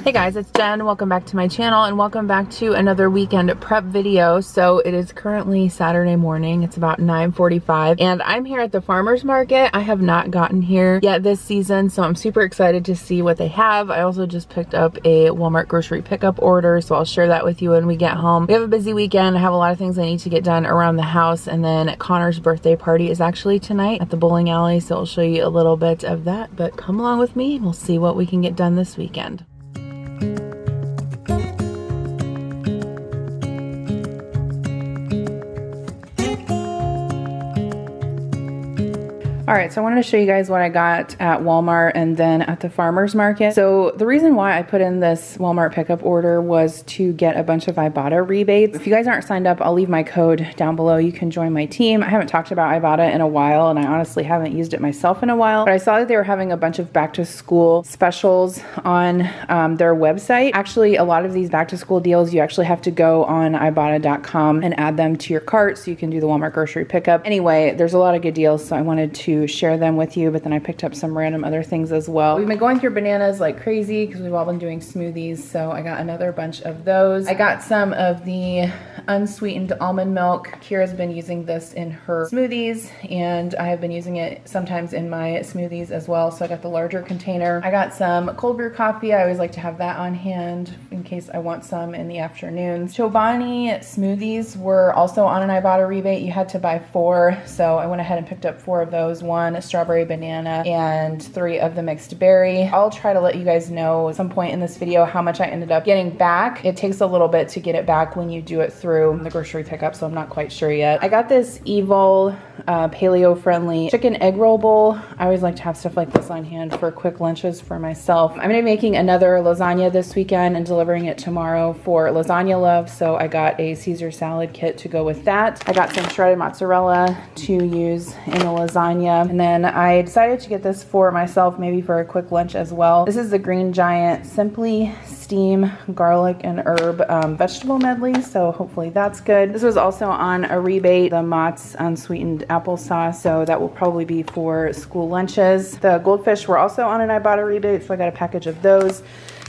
Hey guys, it's Jen. Welcome back to my channel and welcome back to another weekend prep video. So it is currently Saturday morning. It's about 9:45 and I'm here at the farmer's market. I have not gotten here yet this season, so I'm super excited to see what they have. I also just picked up a Walmart grocery pickup order, so I'll share that with you when we get home. We have a busy weekend. I have a lot of things I need to get done around the house, and then Connor's birthday party is actually tonight at the bowling alley, so I'll show you a little bit of that. But come along with me and we'll see what we can get done this weekend. All right, so I wanted to show you guys what I got at Walmart and then at the farmer's market. So the reason why I put in this Walmart pickup order was to get a bunch of Ibotta rebates. If you guys aren't signed up, I'll leave my code down below. You can join my team. I haven't talked about Ibotta in a while, and I honestly haven't used it myself in a while, but I saw that they were having a bunch of back to school specials on their website. Actually, a lot of these back to school deals, you actually have to go on Ibotta.com and add them to your cart so you can do the Walmart grocery pickup. Anyway, there's a lot of good deals, so I wanted to share them with you, but then I picked up some random other things as well. We've been going through bananas like crazy because we've all been doing smoothies, so I got another bunch of those. I got some of the unsweetened almond milk. Kira's been using this in her smoothies, and I have been using it sometimes in my smoothies as well, so I got the larger container. I got some cold brew coffee. I always like to have that on hand in case I want some in the afternoons. Chobani smoothies were also on an Ibotta rebate. You had to buy 4, so I went ahead and picked up 4 of those. 1 strawberry banana and 3 of the mixed berry. I'll try to let you guys know at some point in this video how much I ended up getting back. It takes a little bit to get it back when you do it through the grocery pickup, so I'm not quite sure yet. I got this Evil paleo friendly chicken egg roll bowl. I always like to have stuff like this on hand for quick lunches for myself. I'm gonna be making another lasagna this weekend and delivering it tomorrow for Lasagna Love, so I got a Caesar salad kit to go with that. I got some shredded mozzarella to use in the lasagna. And then I decided to get this for myself, maybe for a quick lunch as well. This is the Green Giant Simply Steam Garlic and Herb vegetable medley, so hopefully that's good. This was also on a rebate, the Mott's unsweetened applesauce, so that will probably be for school lunches. The goldfish were also on an Ibotta rebate, so I got a package of those.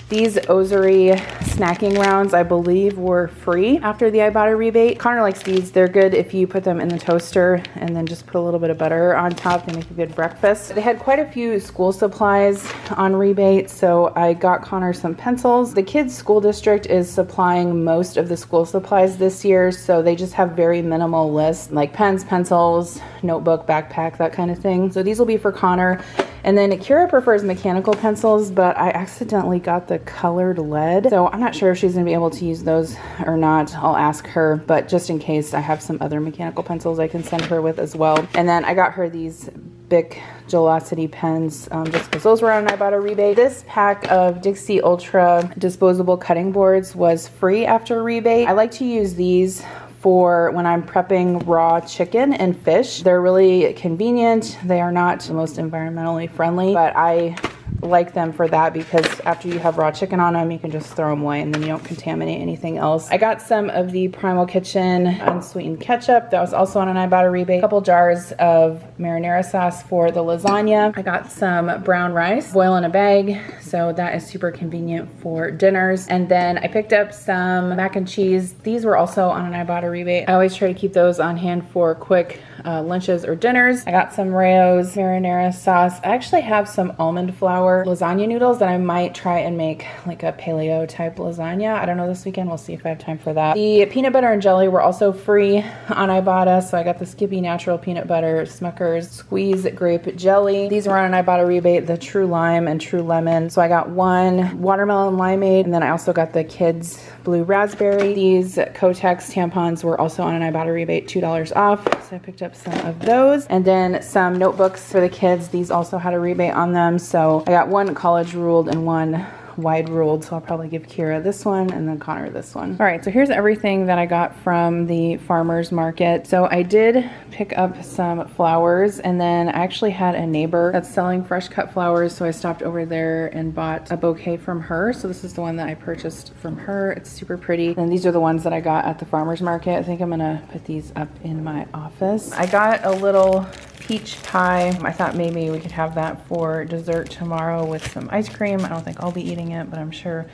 These Ozuri snacking rounds, I believe, were free after the Ibotta rebate. Connor likes these. They're good if you put them in the toaster and then just put a little bit of butter on top. They make a good breakfast. They had quite a few school supplies on rebate, so I got Connor some pencils. The kids' school district is supplying most of the school supplies this year, so they just have very minimal lists, like pens, pencils, notebook, backpack, that kind of thing. So these will be for Connor. And then Kira prefers mechanical pencils, but I accidentally got the colored lead, so I'm not sure if she's gonna be able to use those or not. I'll ask her, but just in case, I have some other mechanical pencils I can send her with as well. And then I got her these Bic Gelocity pens just because those were on an Ibotta rebate. This pack of Dixie Ultra disposable cutting boards was free after rebate. I like to use these for when I'm prepping raw chicken and fish. They're really convenient. They are not the most environmentally friendly, but I like them for that because after you have raw chicken on them, you can just throw them away and then you don't contaminate anything else. I got some of the Primal Kitchen unsweetened ketchup. That was also on an Ibotta rebate. A couple jars of marinara sauce for the lasagna. I got some brown rice, boil in a bag, so that is super convenient for dinners. And then I picked up some mac and cheese. These were also on an Ibotta rebate. I always try to keep those on hand for quick lunches or dinners. I got some Rayo's marinara sauce. I actually have some almond flour lasagna noodles that I might try and make like a paleo type lasagna. I don't know, this weekend. We'll see if I have time for that. The peanut butter and jelly were also free on Ibotta, so I got the Skippy Natural Peanut Butter, Smucker's Squeeze Grape Jelly. These were on an Ibotta rebate, the True Lime and True Lemon. So I got 1 watermelon limeade, and then I also got the Kids Blue Raspberry. These Kotex tampons were also on an Ibotta rebate, $2 off. So I picked up some of those. And then some notebooks for the kids. These also had a rebate on them. So I got 1 college ruled and 1 wide ruled, so I'll probably give Kira this one and then Connor this one. All right, so here's everything that I got from the farmer's market. So I did pick up some flowers, and then I actually had a neighbor that's selling fresh cut flowers, so I stopped over there and bought a bouquet from her. So this is the one that I purchased from her. It's super pretty. And these are the ones that I got at the farmer's market. I think I'm gonna put these up in my office. I got a little peach pie. I thought maybe we could have that for dessert tomorrow with some ice cream. I don't think I'll be eating it, but I'm sure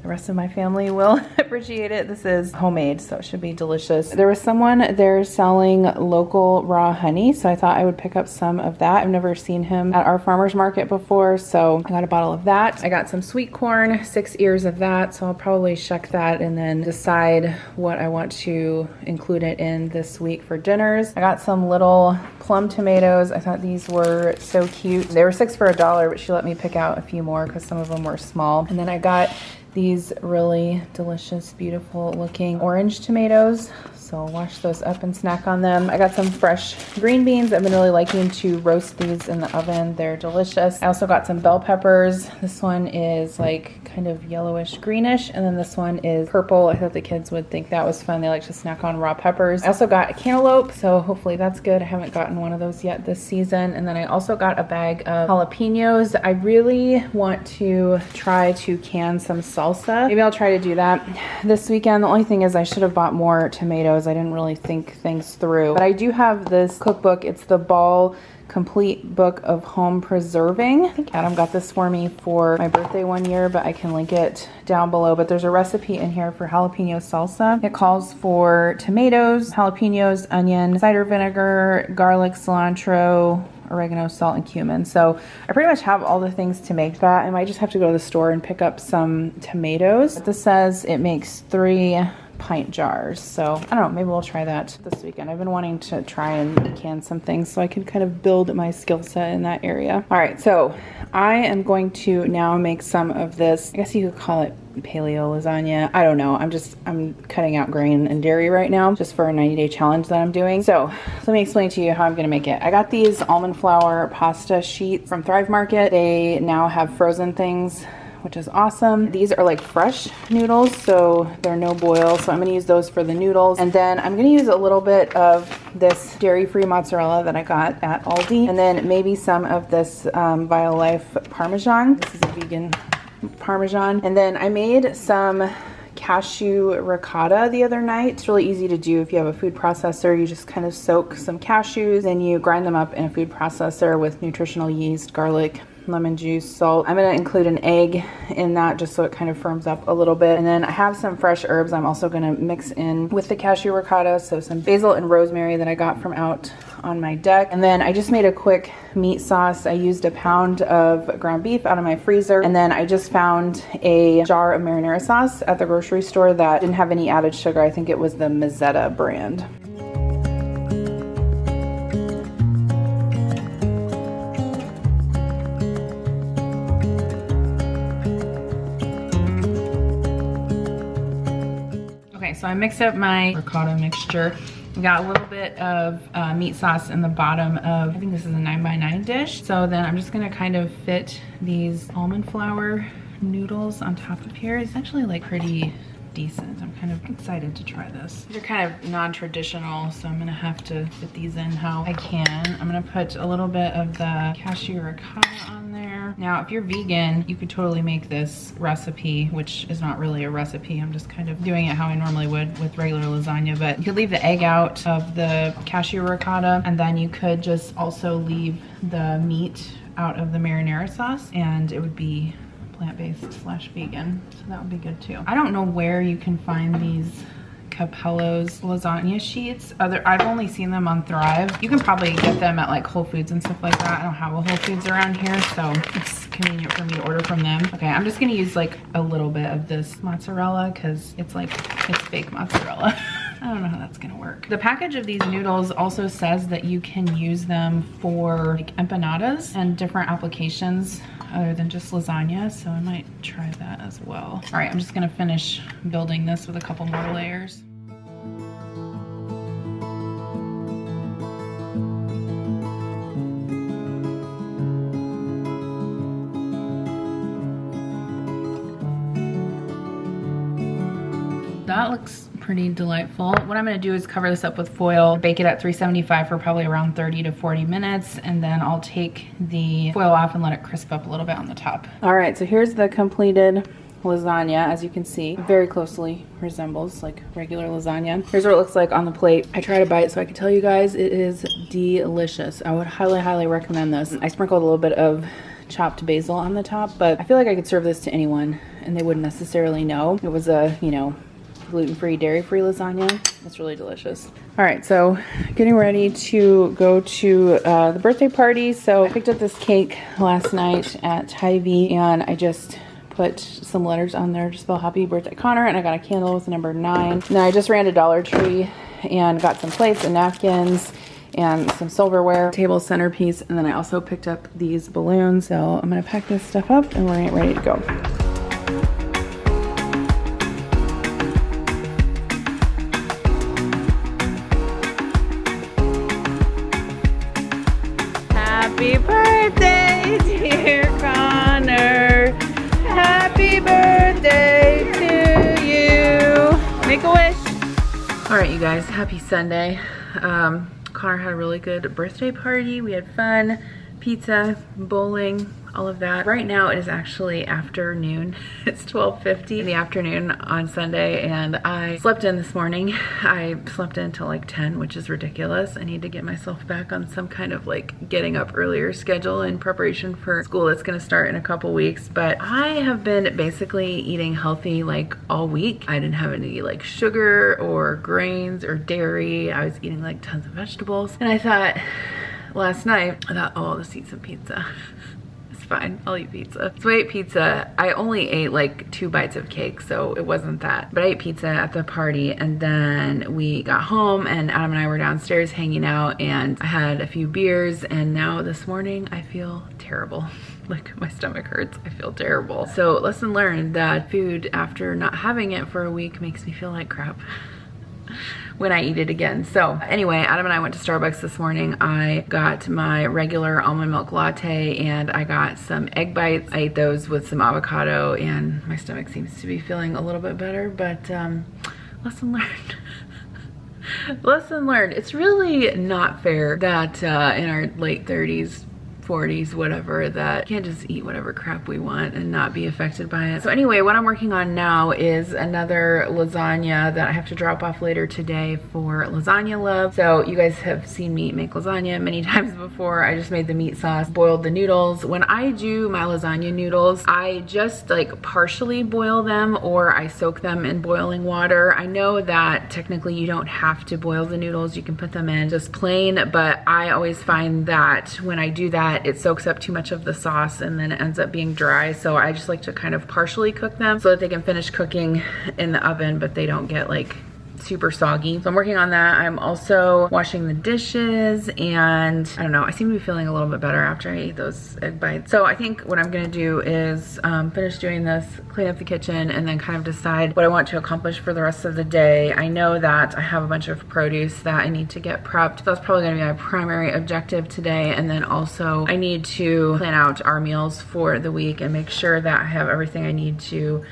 the rest of my family will appreciate it. This is homemade, so it should be delicious. There was someone there selling local raw honey, so I thought I would pick up some of that. I've never seen him at our farmer's market before, so I got a bottle of that. I got some sweet corn, 6 ears of that, so I'll probably shuck that and then decide what I want to include it in this week for dinners. I got some little plum tomatoes. I thought these were so cute. They were 6 for $1, but she let me pick out a few more because some of them were small. And then I got these really delicious, beautiful looking orange tomatoes. So I'll wash those up and snack on them. I got some fresh green beans. I've been really liking to roast these in the oven. They're delicious. I also got some bell peppers. This one is like kind of yellowish greenish, and then this one is purple. I thought the kids would think that was fun. They like to snack on raw peppers. I also got a cantaloupe, so hopefully that's good. I haven't gotten one of those yet this season. And then I also got a bag of jalapenos. I really want to try to can some salsa. Maybe I'll try to do that this weekend. The only thing is I should have bought more tomatoes. I didn't really think things through. But I do have this cookbook. It's the Ball Complete Book of Home Preserving. I think Adam got this for me for my birthday one year, but I can link it down below. But there's a recipe in here for jalapeno salsa. It calls for tomatoes, jalapenos, onion, cider vinegar, garlic, cilantro, oregano, salt, and cumin. So I pretty much have all the things to make that. I might just have to go to the store and pick up some tomatoes. But this says it makes 3 pint jars. So I don't know, maybe we'll try that this weekend. I've been wanting to try and can some things so I can kind of build my skill set in that area. All right, so I am going to now make some of this, I guess you could call it paleo lasagna. I don't know. I'm cutting out grain and dairy right now just for a 90-day challenge that I'm doing. So let me explain to you how I'm going to make it. I got these almond flour pasta sheets from Thrive Market. They now have frozen things, which is awesome. These are like fresh noodles, so they're no boil. So I'm gonna use those for the noodles. And then I'm gonna use a little bit of this dairy-free mozzarella that I got at Aldi. And then maybe some of this Violife Parmesan. This is a vegan Parmesan. And then I made some cashew ricotta the other night. It's really easy to do if you have a food processor. You just kind of soak some cashews and you grind them up in a food processor with nutritional yeast, garlic, lemon juice, salt. I'm going to include an egg in that just so it kind of firms up a little bit. And then I have some fresh herbs I'm also going to mix in with the cashew ricotta. So some basil and rosemary that I got from out on my deck. And then I just made a quick meat sauce. I used a pound of ground beef out of my freezer. And then I just found a jar of marinara sauce at the grocery store that didn't have any added sugar. I think it was the Mezzetta brand. So I mixed up my ricotta mixture. We got a little bit of meat sauce in the bottom of, I think this is a 9x9 dish. So then I'm just gonna kind of fit these almond flour noodles on top of here. It's actually like pretty decent. I'm kind of excited to try this. These are kind of non-traditional, so I'm gonna have to fit these in how I can. I'm gonna put a little bit of the cashew ricotta on there. Now, if you're vegan, you could totally make this recipe, which is not really a recipe. I'm just kind of doing it how I normally would with regular lasagna, but you could leave the egg out of the cashew ricotta, and then you could just also leave the meat out of the marinara sauce, and it would be plant-based/vegan, so that would be good too. I don't know where you can find these Capello's lasagna sheets. I've only seen them on Thrive. You can probably get them at like Whole Foods and stuff like that. I don't have a Whole Foods around here, so it's convenient for me to order from them. Okay, I'm just gonna use like a little bit of this mozzarella because it's fake mozzarella. I don't know how that's gonna work. The package of these noodles also says that you can use them for like empanadas and different applications other than just lasagna, so I might try that as well. All right, I'm just gonna finish building this with a couple more layers. That looks pretty delightful. What I'm gonna do is cover this up with foil, bake it at 375 for probably around 30 to 40 minutes, and then I'll take the foil off and let it crisp up a little bit on the top. All right, so here's the completed lasagna, as you can see. Very closely resembles like regular lasagna. Here's what it looks like on the plate. I tried a bite so I can tell you guys it is delicious. I would highly recommend this. I sprinkled a little bit of chopped basil on the top, but I feel like I could serve this to anyone and they wouldn't necessarily know. It was a, you know, gluten-free, dairy-free lasagna. It's really delicious. All right, so getting ready to go to the birthday party. So I picked up this cake last night at Hy-Vee and I just put some letters on there to spell happy birthday Connor, and I got a candle with the number 9. And then I just ran to Dollar Tree and got some plates and napkins and some silverware, table centerpiece, and then I also picked up these balloons. So I'm gonna pack this stuff up and we're gonna get ready to go. Happy birthday, dear Connor. Happy birthday to you. Make a wish. All right, you guys, happy Sunday. Connor had a really good birthday party. We had fun, pizza, bowling, all of that. Right now it is actually afternoon. It's 12:50 in the afternoon on Sunday and I slept in this morning. I slept in until like 10, which is ridiculous. I need to get myself back on some kind of like getting up earlier schedule in preparation for school that's gonna start in a couple weeks. But I have been basically eating healthy like all week. I didn't have any like sugar or grains or dairy. I was eating like tons of vegetables. And I thought last night, oh, I'll just eat some pizza. Fine, I'll eat pizza. So I ate pizza. I only ate like 2 bites of cake, so it wasn't that. But I ate pizza at the party and then we got home and Adam and I were downstairs hanging out and I had a few beers and now this morning I feel terrible. Like my stomach hurts, I feel terrible. So lesson learned that food after not having it for a week makes me feel like crap when I eat it again. So anyway, Adam and I went to Starbucks this morning. I got my regular almond milk latte and I got some egg bites. I ate those with some avocado and my stomach seems to be feeling a little bit better, but lesson learned. Lesson learned. It's really not fair that in our late 30s, 40s, whatever, that we can't just eat whatever crap we want and not be affected by it. So anyway, what I'm working on now is another lasagna that I have to drop off later today for Lasagna Love. So you guys have seen me make lasagna many times before. I just made the meat sauce, boiled the noodles. When I do my lasagna noodles, I just like partially boil them or I soak them in boiling water. I know that technically you don't have to boil the noodles. You can put them in just plain, but I always find that when I do that, it soaks up too much of the sauce and then it ends up being dry. So I just like to kind of partially cook them so that they can finish cooking in the oven, but they don't get like super soggy. So I'm working on that. I'm also washing the dishes and I don't know, I seem to be feeling a little bit better after I ate those egg bites. So I think what I'm gonna do is finish doing this, clean up the kitchen, and then kind of decide what I want to accomplish for the rest of the day. I know that I have a bunch of produce that I need to get prepped. So that's probably gonna be my primary objective today. And then also I need to plan out our meals for the week and make sure that I have everything I need to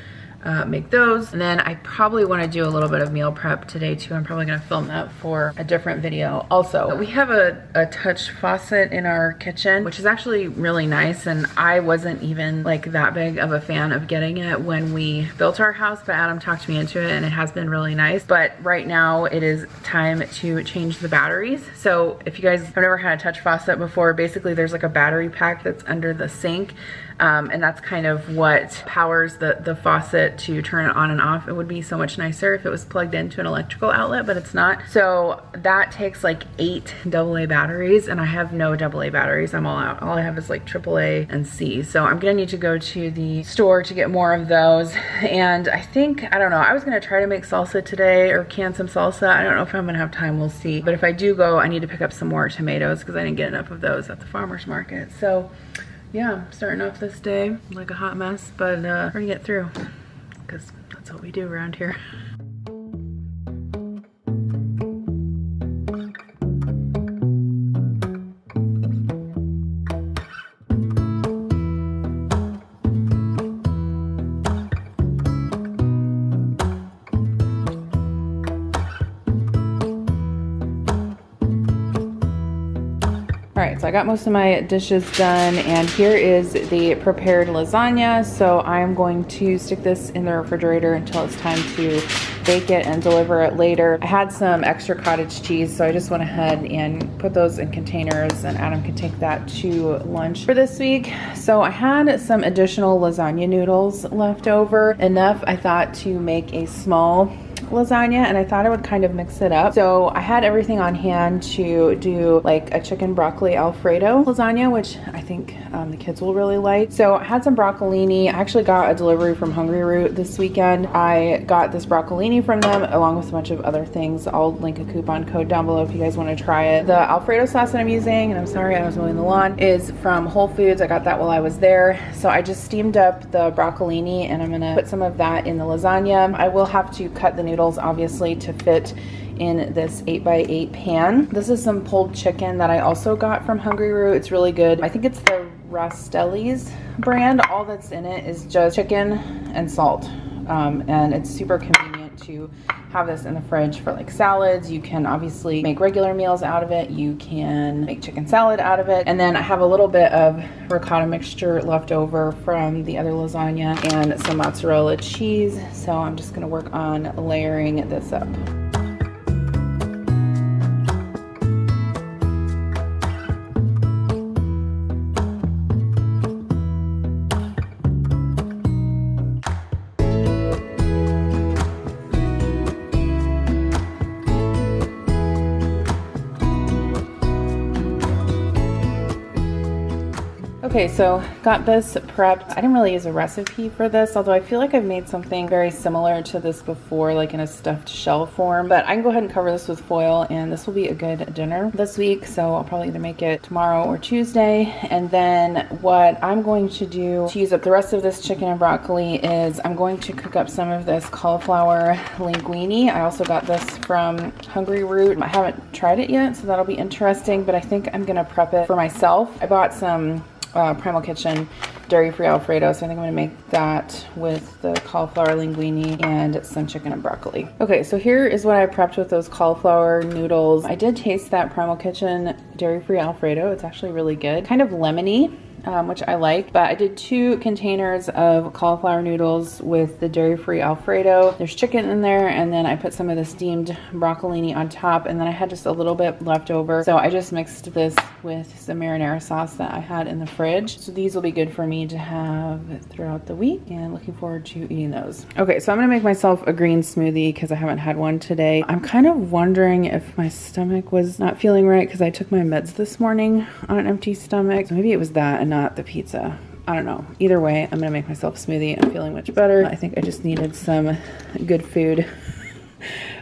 make those. And then I probably want to do a little bit of meal prep today too. I'm probably going to film that for a different video. Also, we have a touch faucet in our kitchen, which is actually really nice. And I wasn't even like that big of a fan of getting it when we built our house, but Adam talked me into it and it has been really nice. But right now it is time to change the batteries. So if you guys have never had a touch faucet before, basically there's like a battery pack that's under the sink. And that's kind of what powers the faucet to turn it on and off. It would be so much nicer if it was plugged into an electrical outlet, but it's not. So that takes like 8 AA batteries and I have no AA batteries. I'm all out. All I have is like AAA and C. So I'm gonna need to go to the store to get more of those. And I think, I don't know, I was gonna try to make salsa today or can some salsa. I don't know if I'm gonna have time, we'll see. But if I do go, I need to pick up some more tomatoes because I didn't get enough of those at the farmer's market. So yeah, I'm starting off this day like a hot mess, but we're gonna get through because that's what we do around here. All right, so I got most of my dishes done, and here is the prepared lasagna. So I'm going to stick this in the refrigerator until it's time to bake it and deliver it later. I had some extra cottage cheese, so I just went ahead and put those in containers, and Adam can take that to lunch for this week. So I had some additional lasagna noodles left over, enough I thought to make a small lasagna, and I thought I would kind of mix it up. So I had everything on hand to do like a chicken broccoli Alfredo lasagna, which I think the kids will really like. So I had some broccolini. I actually got a delivery from Hungry Root this weekend. I got this broccolini from them along with a bunch of other things. I'll link a coupon code down below if you guys want to try it. The Alfredo sauce that I'm using, and I'm sorry I was mowing the lawn, is from Whole Foods. I got that while I was there. So I just steamed up the broccolini, and I'm gonna put some of that in the lasagna. I will have to cut the noodles obviously to fit in this 8x8 pan. This is some pulled chicken that I also got from Hungry Root. It's really good. I think it's the Rastelli's brand. All that's in it is just chicken and salt, and it's super convenient to have this in the fridge for like salads. You can obviously make regular meals out of it. You can make chicken salad out of it. And then I have a little bit of ricotta mixture left over from the other lasagna and some mozzarella cheese. So I'm just gonna work on layering this up. Okay, so got this prepped. I didn't really use a recipe for this, although I feel like I've made something very similar to this before, like in a stuffed shell form. But I can go ahead and cover this with foil, and this will be a good dinner this week. So I'll probably either make it tomorrow or Tuesday. And then what I'm going to do to use up the rest of this chicken and broccoli is I'm going to cook up some of this cauliflower linguine. I also got this from Hungry Root. I haven't tried it yet, so that'll be interesting, but I think I'm gonna prep it for myself. I bought some Primal Kitchen dairy-free Alfredo, so I think I'm gonna make that with the cauliflower linguine and some chicken and broccoli. Okay, so here is what I prepped with those cauliflower noodles. I did taste that Primal Kitchen dairy-free Alfredo. It's actually really good, kind of lemony, which I like. But I did 2 containers of cauliflower noodles with the dairy-free Alfredo. There's chicken in there, and then I put some of the steamed broccolini on top, and then I had just a little bit left over. So I just mixed this with some marinara sauce that I had in the fridge. So these will be good for me to have throughout the week, and looking forward to eating those. Okay, so I'm gonna make myself a green smoothie because I haven't had one today. I'm kind of wondering if my stomach was not feeling right because I took my meds this morning on an empty stomach. So maybe it was that and not the pizza. I don't know. Either way, I'm gonna make myself a smoothie. I'm feeling much better. I think I just needed some good food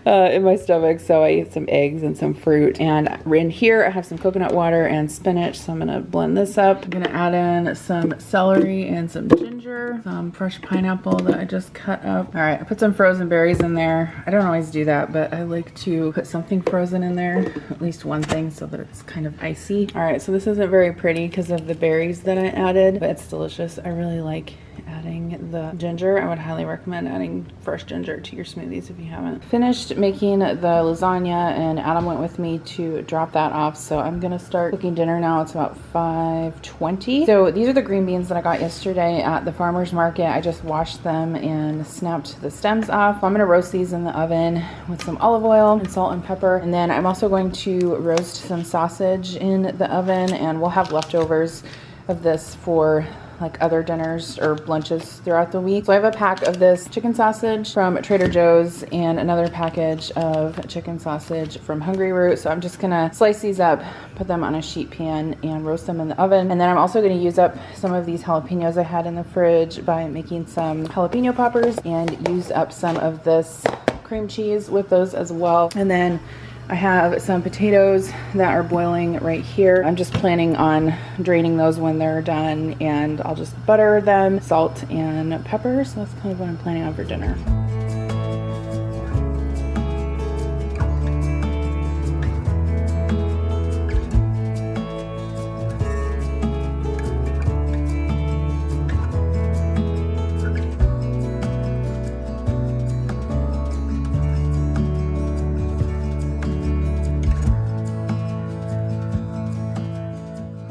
in my stomach, so I ate some eggs and some fruit. And in here I have some coconut water and spinach, so I'm gonna blend this up. I'm gonna add in some celery and some ginger, some fresh pineapple that I just cut up. All right, I put some frozen berries in there. I don't always do that, but I like to put something frozen in there, at least one thing, so that it's kind of icy. All right, so this isn't very pretty because of the berries that I added, but it's delicious. I really like adding the ginger. I would highly recommend adding fresh ginger to your smoothies if you haven't. Finished making the lasagna, and Adam went with me to drop that off, so I'm gonna start cooking dinner now. It's about 5:20. So these are the green beans that I got yesterday at the farmer's market. I just washed them and snapped the stems off. I'm gonna roast these in the oven with some olive oil and salt and pepper, and then I'm also going to roast some sausage in the oven, and we'll have leftovers of this for like other dinners or lunches throughout the week. So I have a pack of this chicken sausage from Trader Joe's and another package of chicken sausage from Hungry Root. So I'm just gonna slice these up, put them on a sheet pan, and roast them in the oven. And then I'm also gonna use up some of these jalapenos I had in the fridge by making some jalapeno poppers, and use up some of this cream cheese with those as well. And then I have some potatoes that are boiling right here. I'm just planning on draining those when they're done, and I'll just butter them, salt and pepper. So that's kind of what I'm planning on for dinner.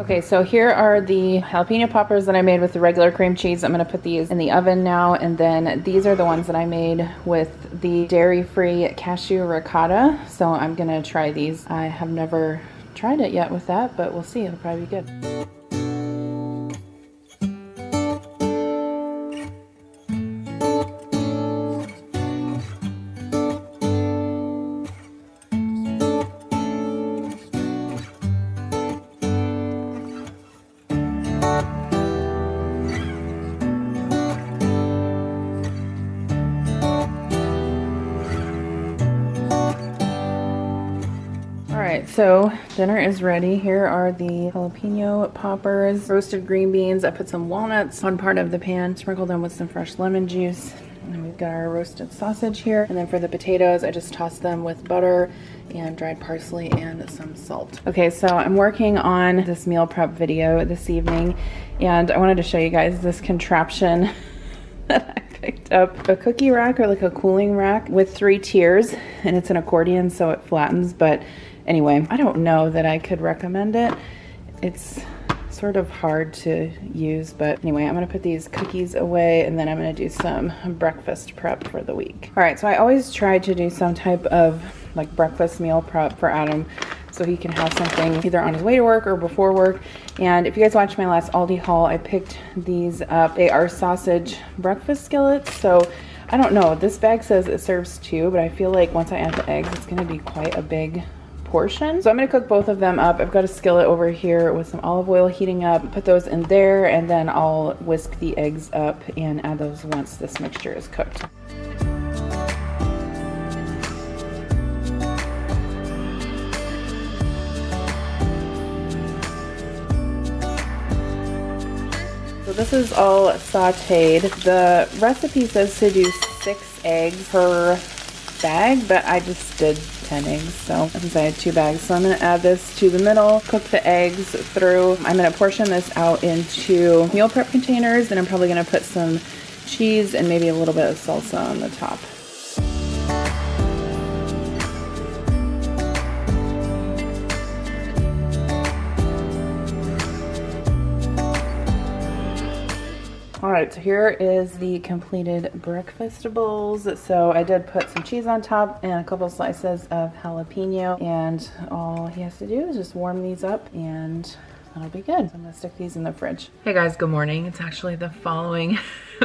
Okay, so here are the jalapeno poppers that I made with the regular cream cheese. I'm gonna put these in the oven now, and then these are the ones that I made with the dairy-free cashew ricotta. So I'm gonna try these. I have never tried it yet with that, but we'll see. It'll probably be good. Alright, so dinner is ready. Here are the jalapeno poppers, roasted green beans. I put some walnuts on part of the pan, sprinkled them with some fresh lemon juice. And then we've got our roasted sausage here. And then for the potatoes, I just tossed them with butter and dried parsley and some salt. Okay, so I'm working on this meal prep video this evening, and I wanted to show you guys this contraption that I picked up. A cookie rack, or like a cooling rack with 3 tiers, and it's an accordion so it flattens. But anyway, I don't know that I could recommend it. It's sort of hard to use, but anyway, I'm gonna put these cookies away, and then I'm gonna do some breakfast prep for the week. All right, so I always try to do some type of like breakfast meal prep for Adam, so he can have something either on his way to work or before work. And if you guys watched my last Aldi haul, I picked these up. They are sausage breakfast skillets. So I don't know, this bag says it serves 2, but I feel like once I add the eggs, it's gonna be quite a big portion. So I'm gonna cook both of them up. I've got a skillet over here with some olive oil heating up. Put those in there, and then I'll whisk the eggs up and add those once this mixture is cooked. So this is all sauteed. The recipe says to do 6 eggs per bag, but I just did 10 eggs, so since I had 2 bags. So I'm gonna add this to the middle, cook the eggs through. I'm gonna portion this out into meal prep containers, and I'm probably gonna put some cheese and maybe a little bit of salsa on the top. All right, so here is the completed breakfast bowls. So I did put some cheese on top and a couple slices of jalapeno, and all he has to do is just warm these up and that'll be good. So I'm gonna stick these in the fridge. Hey guys, good morning. It's actually the following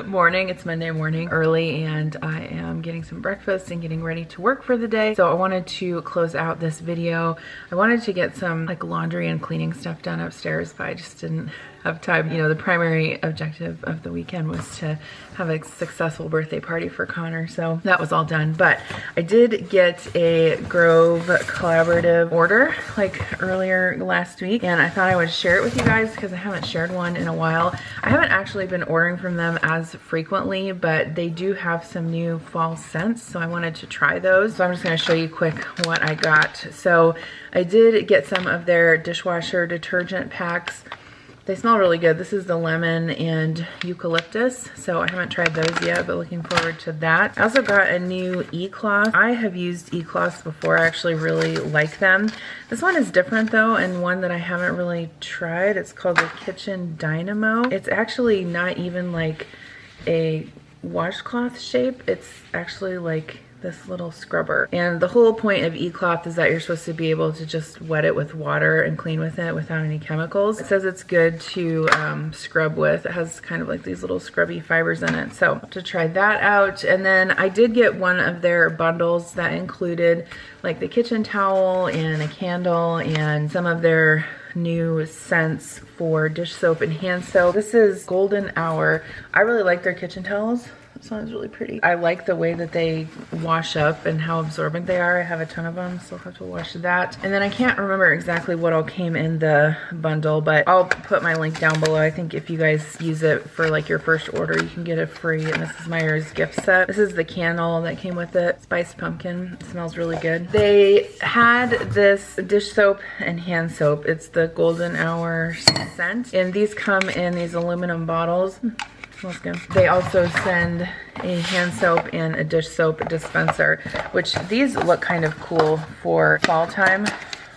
morning. It's Monday morning early, and I am getting some breakfast and getting ready to work for the day. So I wanted to close out this video. I wanted to get some like laundry and cleaning stuff done upstairs, but I just didn't have time. You know, the primary objective of the weekend was to have a successful birthday party for Connor, so that was all done. But I did get a Grove collaborative order like earlier last week, and I thought I would share it with you guys because I haven't shared one in a while. I haven't actually been ordering from them as frequently, but they do have some new fall scents, so I wanted to try those. So I'm just going to show you quick what I got. So I did get some of their dishwasher detergent packs. They smell really good. This is the lemon and eucalyptus, so I haven't tried those yet, but looking forward to that. I also got a new e-cloth. I have used e-cloths before. I actually really like them. This one is different though, and one that I haven't really tried. It's called the Kitchen Dynamo. It's actually not even like a washcloth shape. It's actually like this little scrubber. And the whole point of e-cloth is that you're supposed to be able to just wet it with water and clean with it without any chemicals. It says it's good to scrub with. It has kind of like these little scrubby fibers in it. So to try that out. And then I did get one of their bundles that included like the kitchen towel and a candle and some of their new scents for dish soap and hand soap. This is Golden Hour. I really like their kitchen towels. This one is really pretty. I like the way that they wash up and how absorbent they are. I have a ton of them, so I'll have to wash that. And then I can't remember exactly what all came in the bundle, but I'll put my link down below. I think if you guys use it for like your first order, you can get it free. And Mrs. Meyer's gift set. This is the candle that came with it. Spiced pumpkin. It smells really good. They had this dish soap and hand soap. It's the Golden Hour scent. And these come in these aluminum bottles. Smells good. They also send a hand soap and a dish soap dispenser, which these look kind of cool for fall time.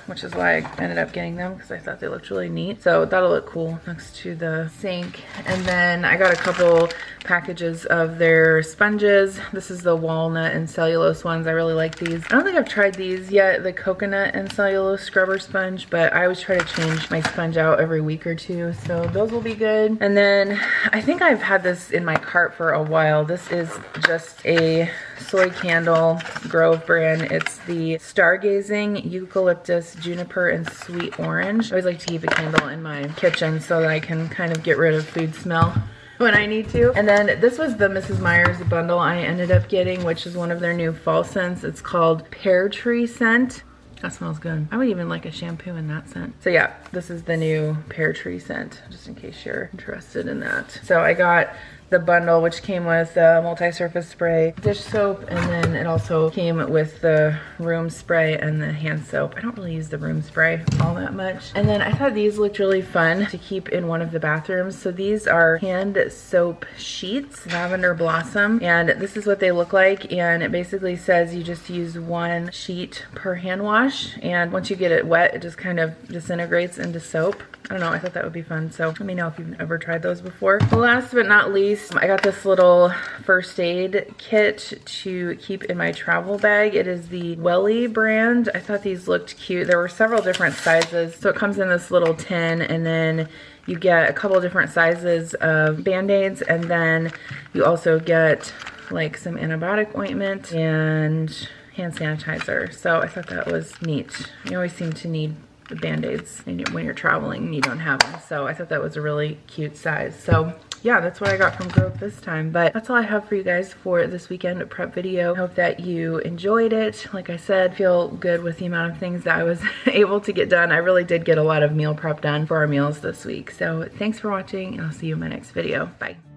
which is why I ended up getting them because I thought they looked really neat. So that'll look cool next to the sink. And then I got a couple packages of their sponges. This is the walnut and cellulose ones. I really like these. I don't think I've tried these yet, the coconut and cellulose scrubber sponge, but I always try to change my sponge out every week or two. So those will be good. And then I think I've had this in my cart for a while. This is just a soy candle, Grove brand. It's the Stargazing Eucalyptus, Juniper, and Sweet Orange. I always like to keep a candle in my kitchen so that I can kind of get rid of food smell when I need to. And then this was the Mrs. Meyer's bundle I ended up getting, which is one of their new fall scents. It's called Pear Tree Scent. That smells good. I would even like a shampoo in that scent. So yeah, this is the new Pear Tree Scent, just in case you're interested in that. So I got the bundle, which came with multi-surface spray, dish soap, and then it also came with the room spray and the hand soap. I don't really use the room spray all that much. And then I thought these looked really fun to keep in one of the bathrooms. So these are hand soap sheets, lavender blossom, and this is what they look like. And it basically says you just use one sheet per hand wash, and once you get it wet, it just kind of disintegrates into soap. I don't know, I thought that would be fun, so let me know if you've ever tried those before. Last but not least, I got this little first aid kit to keep in my travel bag. It is the Welly brand. I thought these looked cute. There were several different sizes. So it comes in this little tin, and then you get a couple different sizes of Band-Aids, and then you also get like some antibiotic ointment and hand sanitizer. So I thought that was neat. You always seem to need the Band-Aids when you're traveling and you don't have them. So I thought that was a really cute size. So yeah, that's what I got from Grove this time. But that's all I have for you guys for this weekend prep video. I hope that you enjoyed it. Like I said, feel good with the amount of things that I was able to get done. I really did get a lot of meal prep done for our meals this week. So thanks for watching, and I'll see you in my next video. Bye.